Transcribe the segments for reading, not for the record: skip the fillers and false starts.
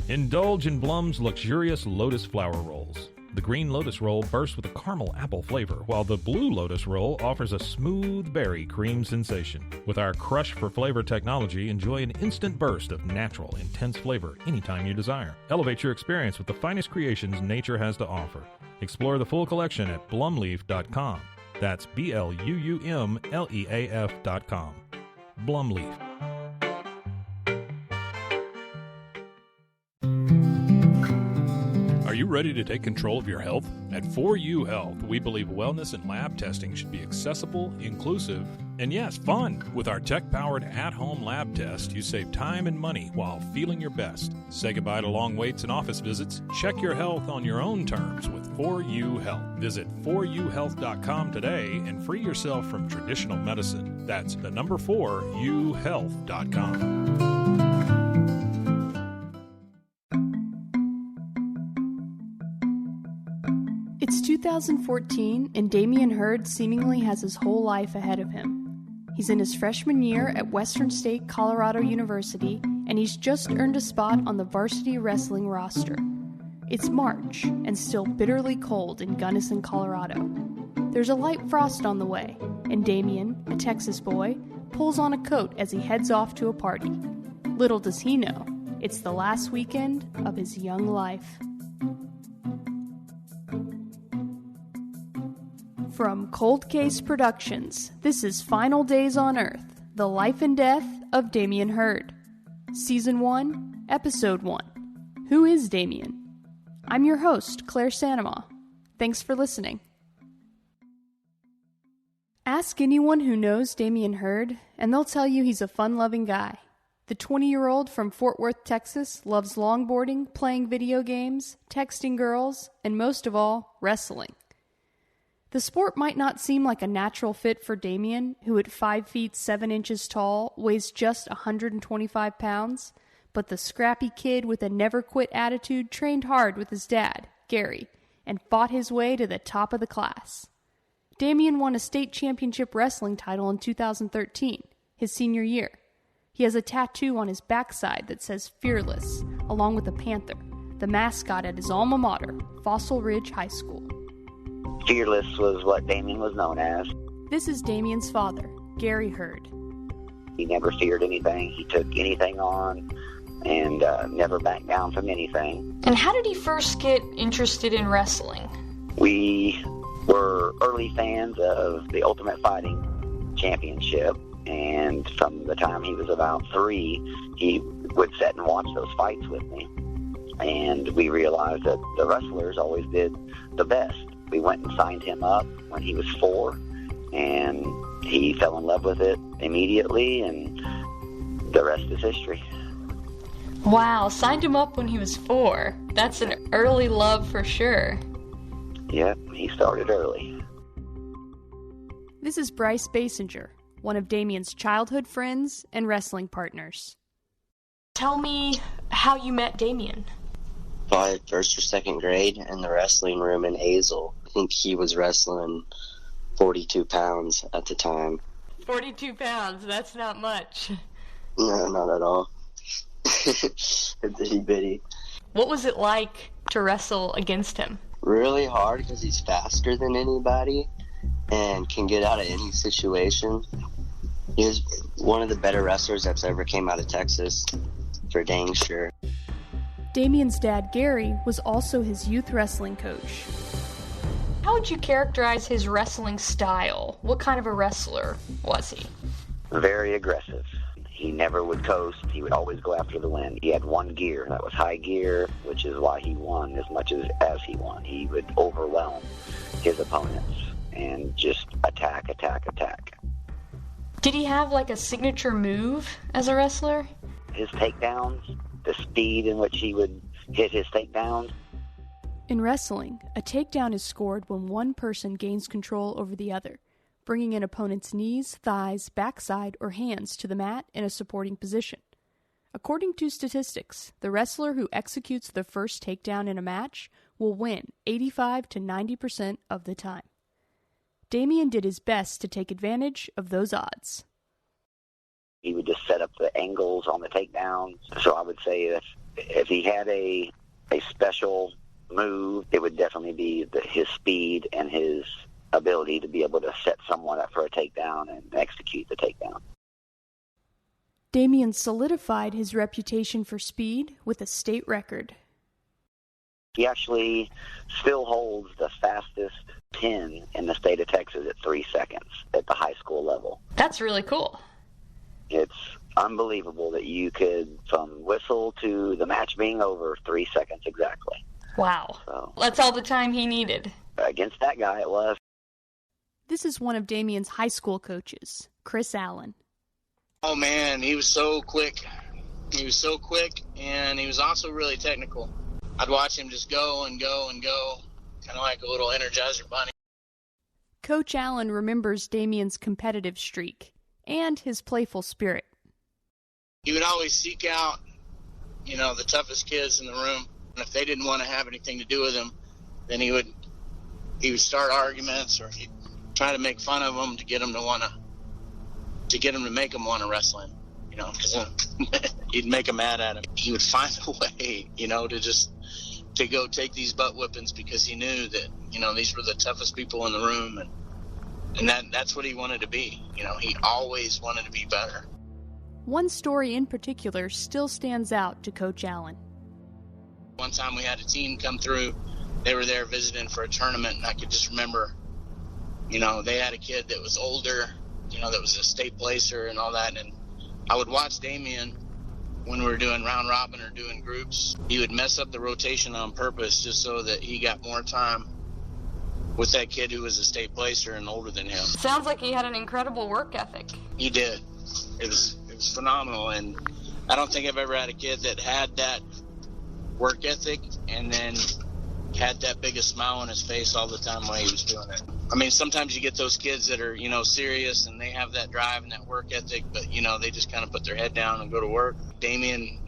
Indulge in Blum's luxurious Lotus Flower Rolls. The green Lotus Roll bursts with a caramel apple flavor, while the blue Lotus Roll offers a smooth berry cream sensation. With our Crush for Flavor technology, enjoy an instant burst of natural, intense flavor anytime you desire. Elevate your experience with the finest creations nature has to offer. Explore the full collection at blumleaf.com. That's BLUMLEAF.com. Blumleaf. Are you ready to take control of your health? At 4U Health, we believe wellness and lab testing should be accessible, inclusive, and yes, fun. With our tech-powered at-home lab test, you save time and money while feeling your best. Say goodbye to long waits and office visits. Check your health on your own terms with 4U Health. Visit 4uhealth.com today and free yourself from traditional medicine. That's the number 4uhealth.com. It's 2014, and Dammion Heard seemingly has his whole life ahead of him. He's in his freshman year at Western State Colorado University, and he's just earned a spot on the varsity wrestling roster. It's March, and still bitterly cold in Gunnison, Colorado. There's a light frost on the way, and Dammion, a Texas boy, pulls on a coat as he heads off to a party. Little does he know, it's the last weekend of his young life. From Cold Case Productions, this is Final Days on Earth, The Life and Death of Dammion Heard. Season 1, Episode 1. Who is Dammion? I'm your host, Claire Sanema. Thanks for listening. Ask anyone who knows Dammion Heard, and they'll tell you he's a fun-loving guy. The 20-year-old from Fort Worth, Texas, loves longboarding, playing video games, texting girls, and most of all, wrestling. The sport might not seem like a natural fit for Dammion, who at 5 feet 7 inches tall weighs just 125 pounds, but the scrappy kid with a never-quit attitude trained hard with his dad, Gary, and fought his way to the top of the class. Dammion won a state championship wrestling title in 2013, his senior year. He has a tattoo on his backside that says Fearless, along with a panther, the mascot at his alma mater, Fossil Ridge High School. Fearless was what Dammion was known as. This is Dammion's father, Gary Heard. He never feared anything. He took anything on and never backed down from anything. And how did he first get interested in wrestling? We were early fans of the Ultimate Fighting Championship, and from the time he was about 3, he would sit and watch those fights with me. And we realized that the wrestlers always did the best. We went and signed him up when he was 4, and he fell in love with it immediately, and the rest is history. Wow, signed him up when he was 4. That's an early love for sure. Yep, he started early. This is Bryce Basinger, one of Dammion's childhood friends and wrestling partners. Tell me how you met Dammion. Probably first or second grade in the wrestling room in Hazel. I think he was wrestling 42 pounds at the time. 42 pounds, that's not much. No, not at all. Itty bitty. What was it like to wrestle against him? Really hard because he's faster than anybody and can get out of any situation. He was one of the better wrestlers that's ever came out of Texas, for dang sure. Dammion's dad, Gary, was also his youth wrestling coach. How would you characterize his wrestling style? What kind of a wrestler was he? Very aggressive. He never would coast. He would always go after the win. He had one gear. That was high gear, which is why he won as much as he won. He would overwhelm his opponents and just attack, attack, attack. Did he have like a signature move as a wrestler? His takedowns, the speed in which he would hit his takedowns. In wrestling, a takedown is scored when one person gains control over the other, bringing an opponent's knees, thighs, backside, or hands to the mat in a supporting position. According to statistics, the wrestler who executes the first takedown in a match will win 85 to 90% of the time. Dammion did his best to take advantage of those odds. He would just set up the angles on the takedown. So I would say if he had a special move, it would definitely be his speed and his ability to be able to set someone up for a takedown and execute the takedown. Dammion solidified his reputation for speed with a state record. He actually still holds the fastest pin in the state of Texas at 3 seconds at the high school level. That's really cool. It's unbelievable that you could, from whistle to the match being over, 3 seconds exactly. Wow. So, that's all the time he needed. Against that guy, it was. This is one of Dammion's high school coaches, Chris Allen. Oh, man, he was so quick. He was so quick, and he was also really technical. I'd watch him just go and go and go, kind of like a little Energizer bunny. Coach Allen remembers Dammion's competitive streak and his playful spirit. He would always seek out, the toughest kids in the room. And if they didn't want to have anything to do with him, then he would start arguments, or he'd try to make fun of them to get them to make them want to wrestle him, because he'd make them mad at him. He would find a way, to go take these butt whippings, because he knew that, these were the toughest people in the room, and that's what he wanted to be. He always wanted to be better. One story in particular still stands out to Coach Allen. One time we had a team come through. They were there visiting for a tournament, and I could just remember, they had a kid that was older, that was a state placer and all that, and I would watch Dammion when we were doing round robin or doing groups. He would mess up the rotation on purpose just so that he got more time with that kid who was a state placer and older than him. Sounds like he had an incredible work ethic. He did. It was phenomenal, and I don't think I've ever had a kid that had that work ethic and then had that big a smile on his face all the time while he was doing it. I mean, sometimes you get those kids that are, serious, and they have that drive and that work ethic, but, they just kind of put their head down and go to work. Dammion,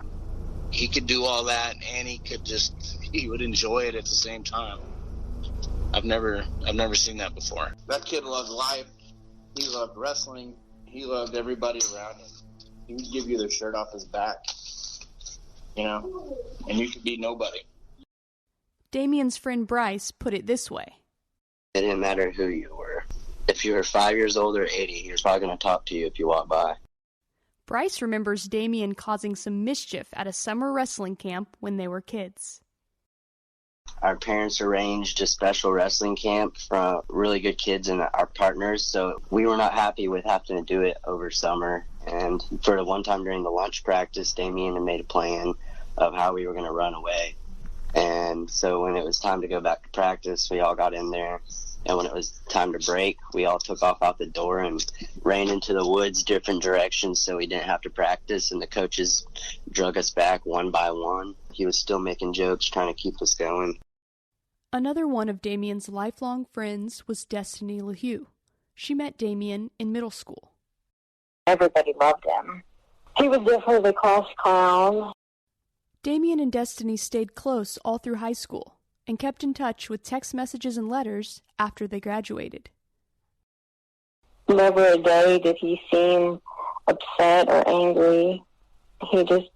he could do all that, and he would enjoy it at the same time. I've never seen that before. That kid loved life. He loved wrestling. He loved everybody around him. He would give you the shirt off his back, and you could be nobody. Dammion's friend Bryce put it this way. It didn't matter who you were. If you were 5 years old or 80, he was probably going to talk to you if you walked by. Bryce remembers Dammion causing some mischief at a summer wrestling camp when they were kids. Our parents arranged a special wrestling camp for really good kids and our partners, so we were not happy with having to do it over summer. And for the one time during the lunch practice, Dammion had made a plan of how we were going to run away. And so when it was time to go back to practice, we all got in there. And when it was time to break, we all took off out the door and ran into the woods different directions so we didn't have to practice. And the coaches drug us back one by one. He was still making jokes, trying to keep us going. Another one of Dammion's lifelong friends was Destiny LaHue. She met Dammion in middle school. Everybody loved him. He was definitely the class clown. Dammion and Destiny stayed close all through high school and kept in touch with text messages and letters after they graduated. Never a day did he seem upset or angry. He just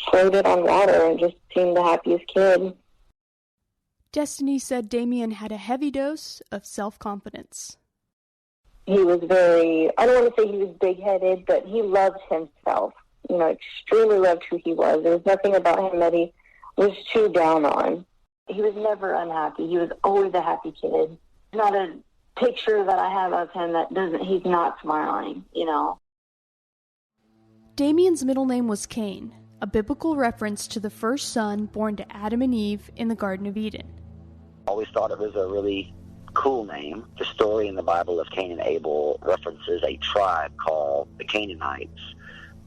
floated on water and just seemed the happiest kid. Destiny said Dammion had a heavy dose of self-confidence. He was I don't want to say he was big-headed, but he loved himself. Extremely loved who he was. There was nothing about him that he was too down on. He was never unhappy. He was always a happy kid. Not a picture that I have of him he's not smiling, Dammion's middle name was Cain, a biblical reference to the first son born to Adam and Eve in the Garden of Eden. Always thought it was a really cool name. The story in the Bible of Cain and Abel references a tribe called the Canaanites,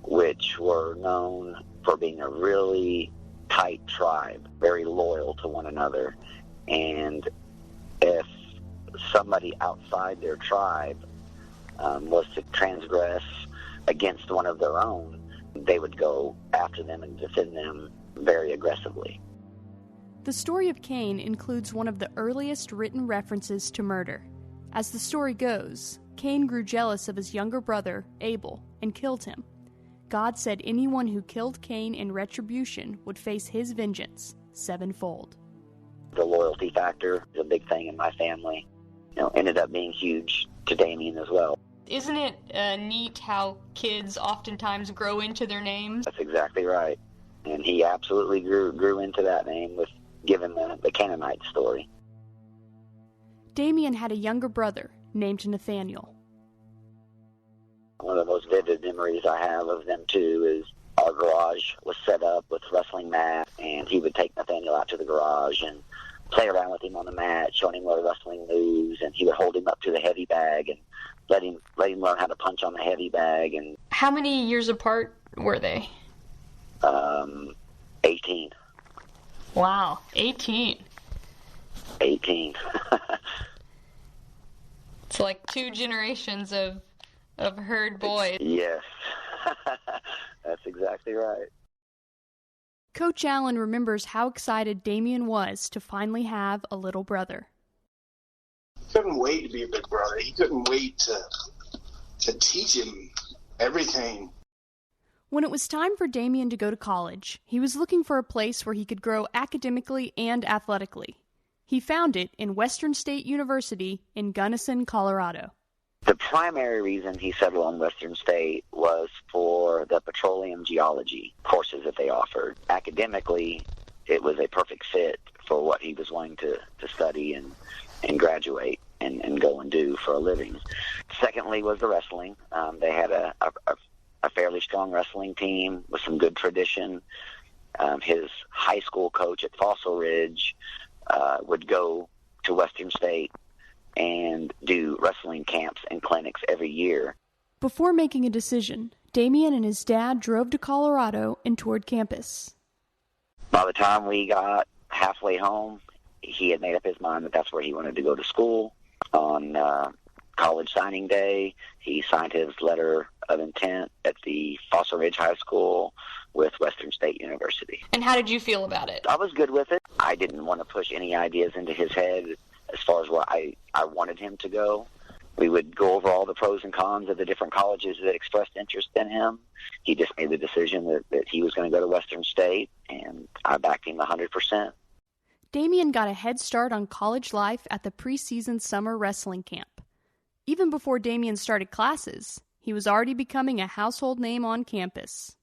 which were known for being a really tight tribe, very loyal to one another. And if somebody outside their tribe was to transgress against one of their own, they would go after them and defend them very aggressively. The story of Cain includes one of the earliest written references to murder. As the story goes, Cain grew jealous of his younger brother, Abel, and and killed him. God said anyone who killed Cain in retribution would face his vengeance sevenfold. The loyalty factor is a big thing in my family. Ended up being huge to Dammion as well. Isn't it neat how kids oftentimes grow into their names? That's exactly right. And he absolutely grew into that name with given the Canaanite story. Dammion had a younger brother named Nathaniel. One of the most vivid memories I have of them two is our garage was set up with wrestling mat, and he would take Nathaniel out to the garage and play around with him on the mat, showing him the wrestling moves, and he would hold him up to the heavy bag and let him learn how to punch on the heavy bag. And how many years apart were they? 18. Wow, 18. 18. It's like 2 generations of Heard boys. Yes, that's exactly right. Coach Allen remembers how excited Dammion was to finally have a little brother. He couldn't wait to be a big brother. He couldn't wait to teach him everything. When it was time for Dammion to go to college, he was looking for a place where he could grow academically and athletically. He found it in Western State University in Gunnison, Colorado. The primary reason he settled on Western State was for the petroleum geology courses that they offered. Academically, it was a perfect fit for what he was wanting to study and graduate and go and do for a living. Secondly was the wrestling. They had a fairly strong wrestling team with some good tradition. His high school coach at Fossil Ridge would go to Western State and do wrestling camps and clinics every year. Before making a decision, Dammion and his dad drove to Colorado and toured campus. By the time we got halfway home, he had made up his mind that that's where he wanted to go to school. On college signing day, he signed his letter of intent at the Fossil Ridge High School with Western State University. And how did you feel about it? I was good with it. I didn't want to push any ideas into his head as far as where I wanted him to go. We would go over all the pros and cons of the different colleges that expressed interest in him. He just made the decision that he was going to go to Western State, and I backed him 100%. Dammion got a head start on college life at the preseason summer wrestling camp. Even before Dammion started classes, he was already becoming a household name on campus.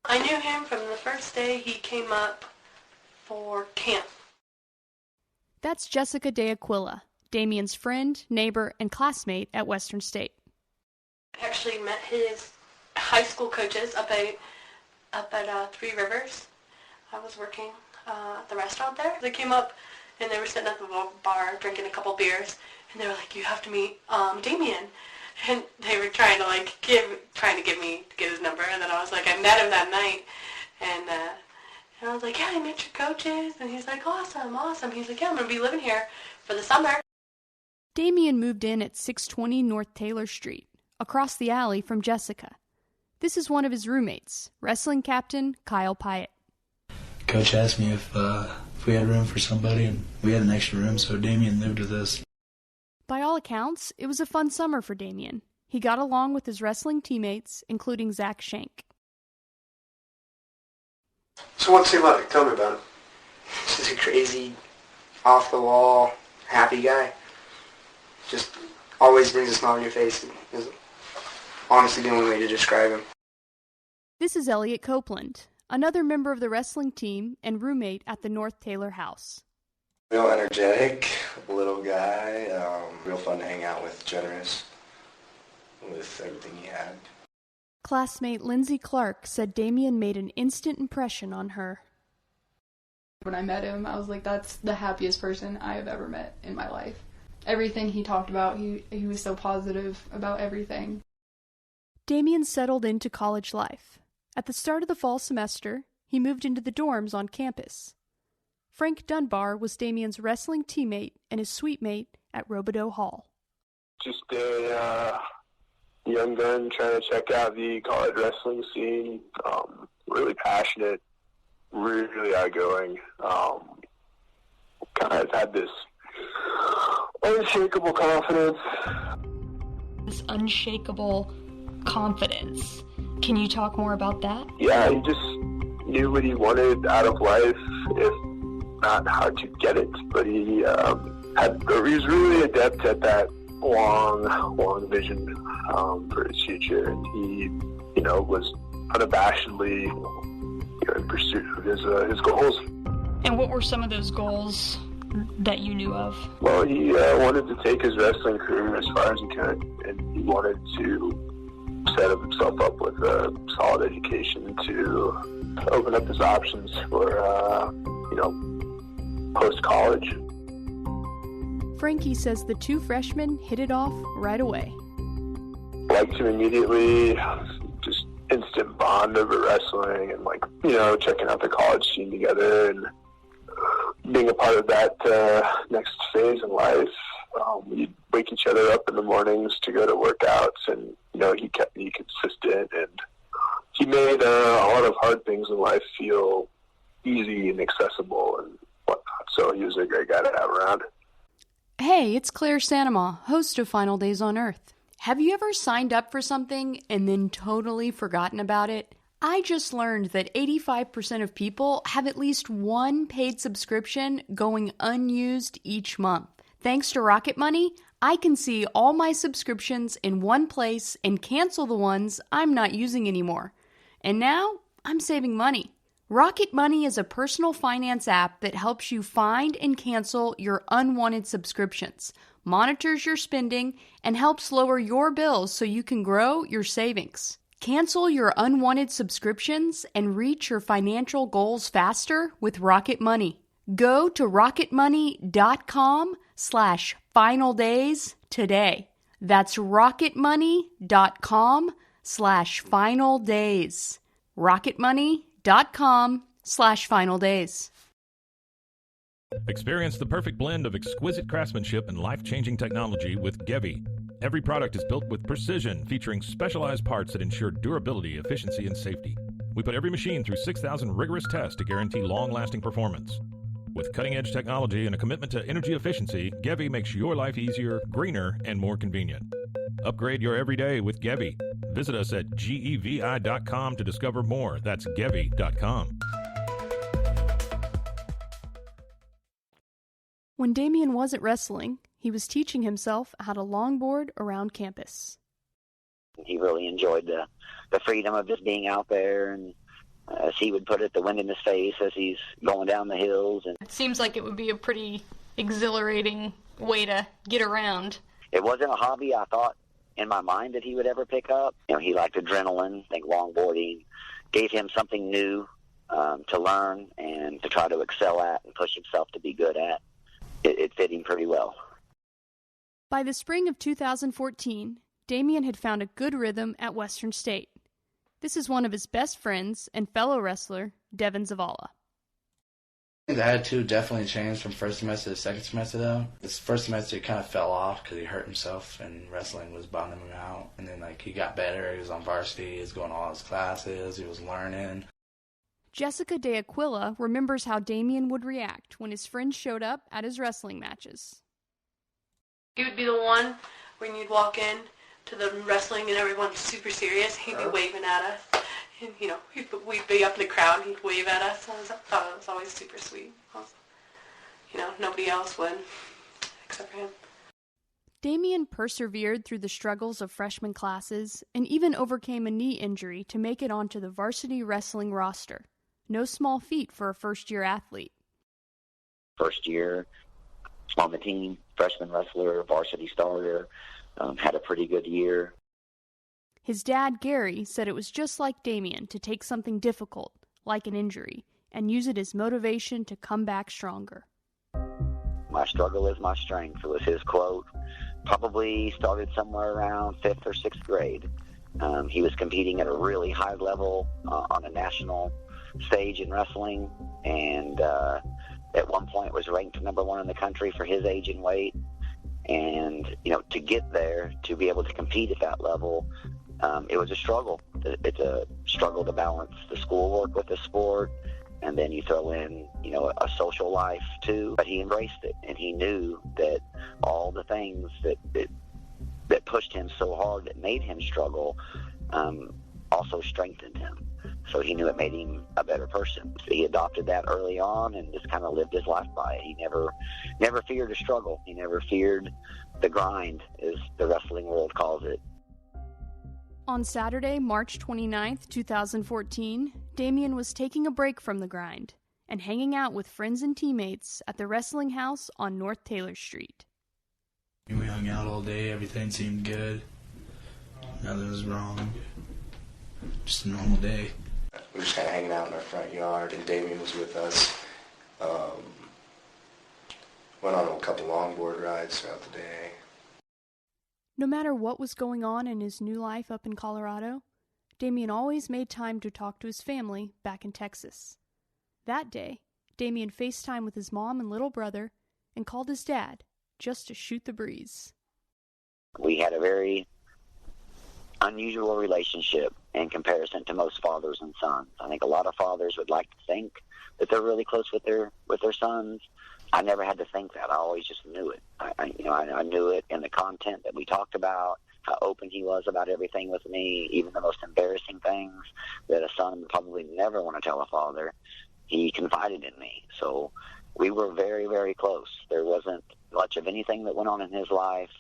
I knew him from the first day he came up for camp. That's Jessica De Aquila, Dammion's friend, neighbor, and classmate at Western State. I actually met his high school coaches up at Three Rivers. I was working at the restaurant there. They came up and they were sitting at the bar drinking a couple beers, and they were like, "You have to meet Dammion." And they were trying to get me to get his number, and then I was like, I met him that night, and I was like, "Yeah, I met your coaches," and he's like, awesome. He's like, "Yeah, I'm gonna be living here for the summer." Dammion moved in at 620 North Taylor Street, across the alley from Jessica. This is one of his roommates, wrestling captain Kyle Pyatt. Coach asked me if we had room for somebody, and we had an extra room, so Dammion moved with us. By all accounts, it was a fun summer for Dammion. He got along with his wrestling teammates, including Zach Schenk. So what's he like? Tell me about him. He's a crazy, off-the-wall, happy guy. Just always brings a smile on your face. Is honestly the only way to describe him. This is Elliot Copeland, another member of the wrestling team and roommate at the North Taylor house. Real energetic, little guy, real fun to hang out with, generous with everything he had. Classmate Lindsay Clark said Dammion made an instant impression on her. When I met him, I was like, that's the happiest person I have ever met in my life. Everything he talked about, he was so positive about everything. Dammion settled into college life. At the start of the fall semester, he moved into the dorms on campus. Frank Dunbar was Dammion's wrestling teammate and his suite mate at Robideau Hall. Just a young gun trying to check out the college wrestling scene. Really passionate, really outgoing. Kind of had this unshakable confidence. This unshakable confidence. Can you talk more about that? Yeah, he just knew what he wanted out of life, if not how to get it. But he was really adept at that long vision for his future, and he, was unabashedly in pursuit of his goals. And what were some of those goals that you knew of? Well, he wanted to take his wrestling career as far as he could, and he wanted to set himself up with a solid education to open up his options for, post-college. Frankie says the two freshmen hit it off right away. Liked him immediately, just instant bond over wrestling, and checking out the college scene together and being a part of that next phase in life. We'd wake each other up in the mornings to go to workouts, and he kept me consistent, and he made a lot of hard things in life feel easy and accessible and whatnot. So he was a great guy to have around. Hey, it's Claire Sanema, host of Final Days on Earth. Have you ever signed up for something and then totally forgotten about it? I just learned that 85% of people have at least one paid subscription going unused each month. Thanks to Rocket Money, I can see all my subscriptions in one place and cancel the ones I'm not using anymore. And now, I'm saving money. Rocket Money is a personal finance app that helps you find and cancel your unwanted subscriptions, monitors your spending, and helps lower your bills so you can grow your savings. Cancel your unwanted subscriptions and reach your financial goals faster with Rocket Money. Go to rocketmoney.com/finaldays today. That's rocketmoney.com/finaldays. rocketmoney.com/finaldays. Experience the perfect blend of exquisite craftsmanship and life-changing technology with Gevi. Every product is built with precision, featuring specialized parts that ensure durability, efficiency, and safety. We put every machine through 6,000 rigorous tests to guarantee long-lasting performance. With cutting-edge technology and a commitment to energy efficiency, Gevi makes your life easier, greener, and more convenient. Upgrade your everyday with Gevi. Visit us at gevi.com to discover more. That's gevi.com. When Dammion wasn't wrestling, he was teaching himself how to longboard around campus. He really enjoyed the freedom of just being out there, and as he would put it, the wind in his face as he's going down the hills. And it seems like it would be a pretty exhilarating way to get around. It wasn't a hobby I thought in my mind that he would ever pick up. He liked adrenaline. I think longboarding gave him something new to learn and to try to excel at and push himself to be good at. It fit him pretty well. By the spring of 2014, Dammion had found a good rhythm at Western State. This is one of his best friends and fellow wrestler, Devin Zavala. The attitude definitely changed from first semester to second semester, though. This first semester, he kind of fell off because he hurt himself, and wrestling was bottoming him out. And then, he got better. He was on varsity. He was going to all his classes. He was learning. Jessica De Aquila remembers how Dammion would react when his friends showed up at his wrestling matches. He would be the one when you'd walk in to the wrestling and everyone's super serious. He'd be waving at us. And, we'd be up in the crowd and he'd wave at us. I thought it was always super sweet. Nobody else would, except for him. Dammion persevered through the struggles of freshman classes and even overcame a knee injury to make it onto the varsity wrestling roster. No small feat for a first-year athlete. First year on the team, freshman wrestler, varsity starter, had a pretty good year. His dad, Gary, said it was just like Dammion to take something difficult, like an injury, and use it as motivation to come back stronger. My struggle is my strength was his quote. Probably started somewhere around 5th or 6th grade. He was competing at a really high level on a national stage in wrestling, and at one point was ranked number 1 in the country for his age and weight. And, to get there, to be able to compete at that level, it was a struggle. It's a struggle to balance the schoolwork with the sport, and then you throw in, a social life too. But he embraced it, and he knew that all the things that pushed him so hard, that made him struggle, also strengthened him. So he knew it made him a better person. So he adopted that early on and just kind of lived his life by it. He never feared a struggle. He never feared the grind, as the wrestling world calls it. On Saturday, March 29th, 2014, Dammion was taking a break from the grind and hanging out with friends and teammates at the wrestling house on North Taylor Street. We hung out all day. Everything seemed good. Nothing was wrong. Just a normal day. We were just kind of hanging out in our front yard, and Dammion was with us. Went on a couple longboard rides throughout the day. No matter what was going on in his new life up in Colorado, Dammion always made time to talk to his family back in Texas. That day, Dammion FaceTimed with his mom and little brother and called his dad just to shoot the breeze. We had a very unusual relationship in comparison to most fathers and sons. I think a lot of fathers would like to think that they're really close with their sons. I never had to think that. I always just knew it. I knew it in the content that we talked about, how open he was about everything with me, even the most embarrassing things that a son would probably never want to tell a father. He confided in me. So we were very, very close. There wasn't much of anything that went on in his life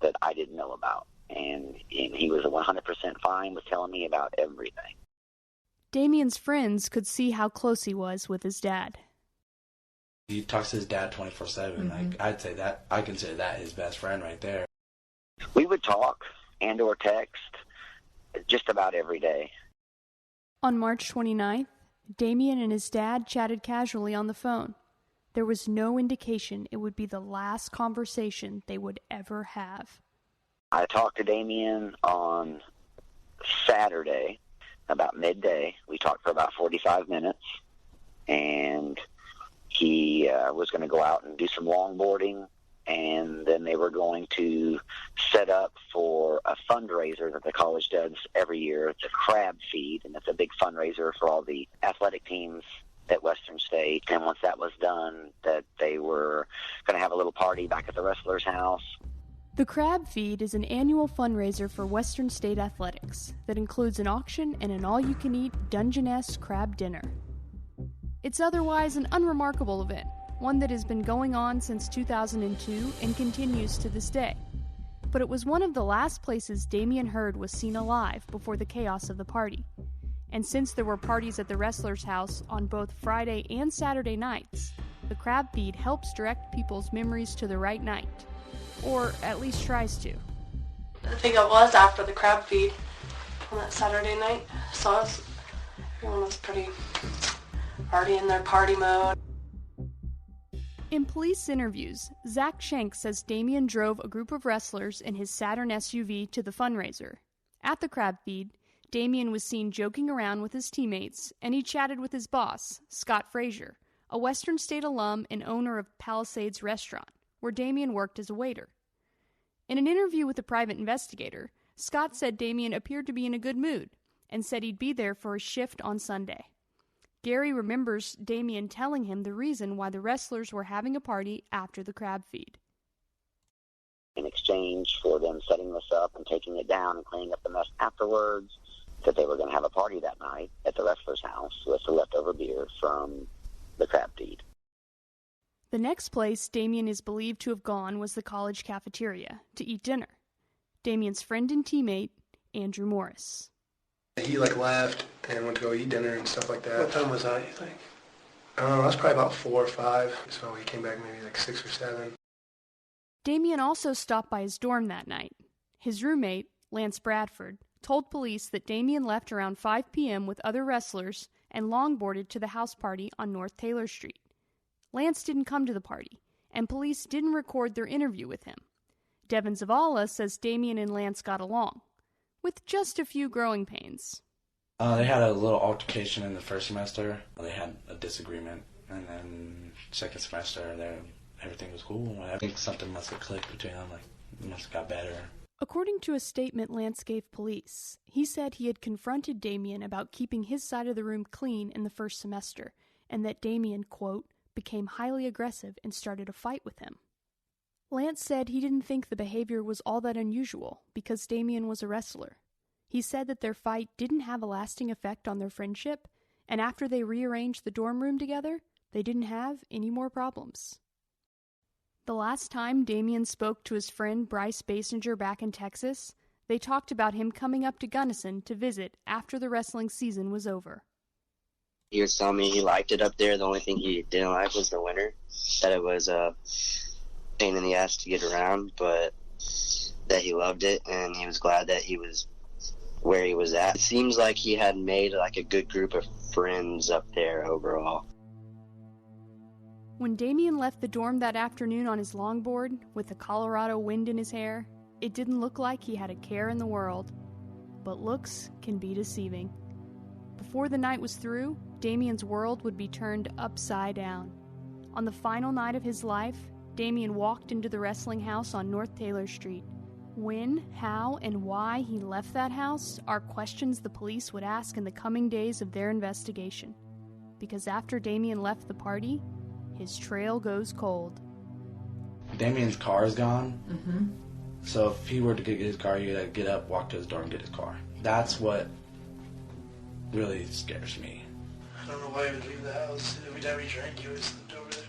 that I didn't know about. And he was 100% fine with telling me about everything. Dammion's friends could see how close he was with his dad. He talks to his dad 24/7. Like, I'd say that, I consider that his best friend right there. We would talk and or text just about every day. On March 29th, Dammion and his dad chatted casually on the phone. There was no indication it would be the last conversation they would ever have. I talked to Dammion on Saturday about midday. We talked for about 45 minutes, and he was going to go out and do some longboarding, and then they were going to set up for a fundraiser that the college does every year. It's a crab feed, and it's a big fundraiser for all the athletic teams at Western State. And once that was done, that they were going to have a little party back at the wrestler's house. The Crab Feed is an annual fundraiser for Western State athletics that includes an auction and an all-you-can-eat Dungeness crab dinner. It's otherwise an unremarkable event, one that has been going on since 2002 and continues to this day. But it was one of the last places Dammion Heard was seen alive before the chaos of the party. And since there were parties at the wrestler's house on both Friday and Saturday nights, the Crab Feed helps direct people's memories to the right night. Or at least tries to. I think it was after the Crab Feed on that Saturday night. So everyone was pretty already in their party mode. In police interviews, Zach Schenk says Dammion drove a group of wrestlers in his Saturn SUV to the fundraiser. At the Crab Feed, Dammion was seen joking around with his teammates, and he chatted with his boss, Scott Frazier, a Western State alum and owner of Palisades Restaurant, where Dammion worked as a waiter. In an interview with a private investigator, Scott said Dammion appeared to be in a good mood and said he'd be there for his shift on Sunday. Gary remembers Dammion telling him the reason why the wrestlers were having a party after the Crab Feed. In exchange for them setting this up and taking it down and cleaning up the mess afterwards, that they were going to have a party that night at the wrestler's house with the leftover beer from the Crab Feed. The next place Dammion is believed to have gone was the college cafeteria to eat dinner. Dammion's friend and teammate, Andrew Morris. He left and went to go eat dinner and stuff like that. What time was that, you think? I don't know, that's probably about 4 or 5, so he came back maybe 6 or 7. Dammion also stopped by his dorm that night. His roommate, Lance Bradford, told police that Dammion left around 5 p.m. with other wrestlers and longboarded to the house party on North Taylor Street. Lance didn't come to the party, and police didn't record their interview with him. Devin Zavala says Dammion and Lance got along, with just a few growing pains. They had a little altercation in the first semester. They had a disagreement, and then second semester, everything was cool. I think something must have clicked between them, it must have got better. According to a statement Lance gave police, he said he had confronted Dammion about keeping his side of the room clean in the first semester, and that Dammion, quote, became highly aggressive and started a fight with him. Lance said he didn't think the behavior was all that unusual because Dammion was a wrestler. He said that their fight didn't have a lasting effect on their friendship, and after they rearranged the dorm room together, they didn't have any more problems. The last time Dammion spoke to his friend Bryce Basinger back in Texas, they talked about him coming up to Gunnison to visit after the wrestling season was over. He was telling me he liked it up there. The only thing he didn't like was the winter, that it was a pain in the ass to get around, but that he loved it, and he was glad that he was where he was at. It seems like he had made like a good group of friends up there overall. When Dammion left the dorm that afternoon on his longboard, with the Colorado wind in his hair, it didn't look like he had a care in the world. But looks can be deceiving. Before the night was through, Dammion's world would be turned upside down. On the final night of his life, Dammion walked into the wrestling house on North Taylor Street. When, how, and why he left that house are questions the police would ask in the coming days of their investigation. Because after Dammion left the party, his trail goes cold. Dammion's car is gone. Mm-hmm. So if he were to get his car, he'd have to get up, walk to his door, and get his car. That's what really scares me. I don't know why he would leave the house. Every time he drank, he always slept over there.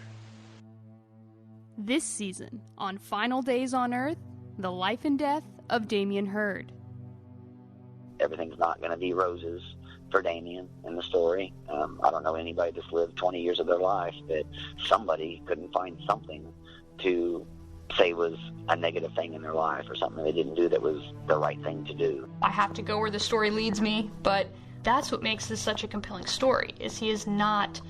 This season, on Final Days on Earth, the life and death of Dammion Heard. Everything's not going to be roses for Dammion in the story. I don't know anybody that's lived 20 years of their life that somebody couldn't find something to say was a negative thing in their life or something they didn't do that was the right thing to do. I have to go where the story leads me, but that's what makes this such a compelling story, is he is not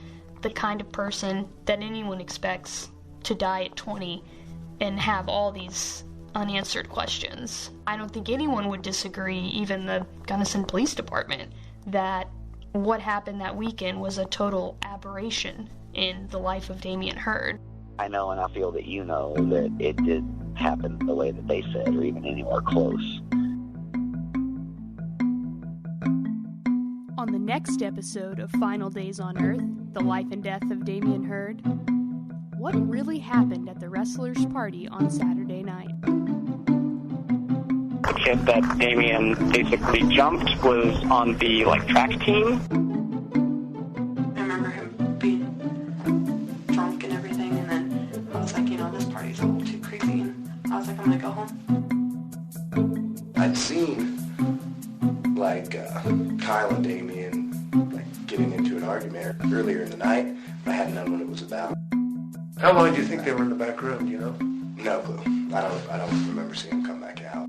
the kind of person that anyone expects to die at 20 and have all these unanswered questions. I don't think anyone would disagree, even the Gunnison Police Department, that what happened that weekend was a total aberration in the life of Dammion Heard. I know, and I feel that you know, that it did happen the way that they said, or even anywhere close. On the next episode of Final Days on Earth, the life and death of Dammion Heard, what really happened at the wrestlers' party on Saturday night? The kid that Dammion basically jumped was on the track team. I remember him being drunk and everything, and then I was like, this party's a little too creepy, and I was like, I'm gonna go home. I'd seen Kyle and Dammion getting into an argument earlier in the night, but I hadn't known what it was about. How long do you think they were in the back room, do you know? No clue. I don't remember seeing them come back out.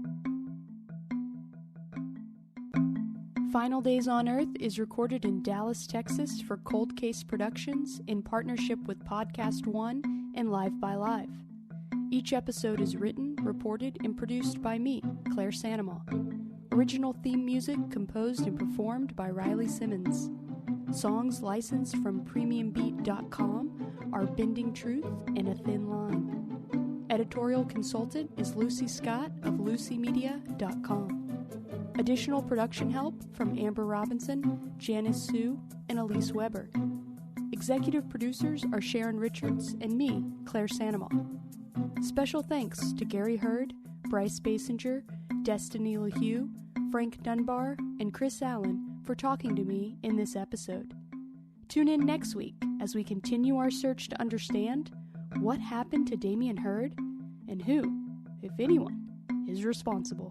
Final Days on Earth is recorded in Dallas, Texas for Cold Case Productions in partnership with Podcast One and Live by Live. Each episode is written, reported, and produced by me, Claire Sandomal. Original theme music composed and performed by Riley Simmons. Songs licensed from PremiumBeat.com are Bending Truth and A Thin Line. Editorial consultant is Lucy Scott of LucyMedia.com. Additional production help from Amber Robinson, Janice Sue, and Elise Weber. Executive producers are Sharon Richards and me, Claire Sandomal. Special thanks to Gary Heard, Bryce Basinger, Destiny LaHue, Frank Dunbar, and Chris Allen for talking to me in this episode. Tune in next week as we continue our search to understand what happened to Dammion Heard and who, if anyone, is responsible.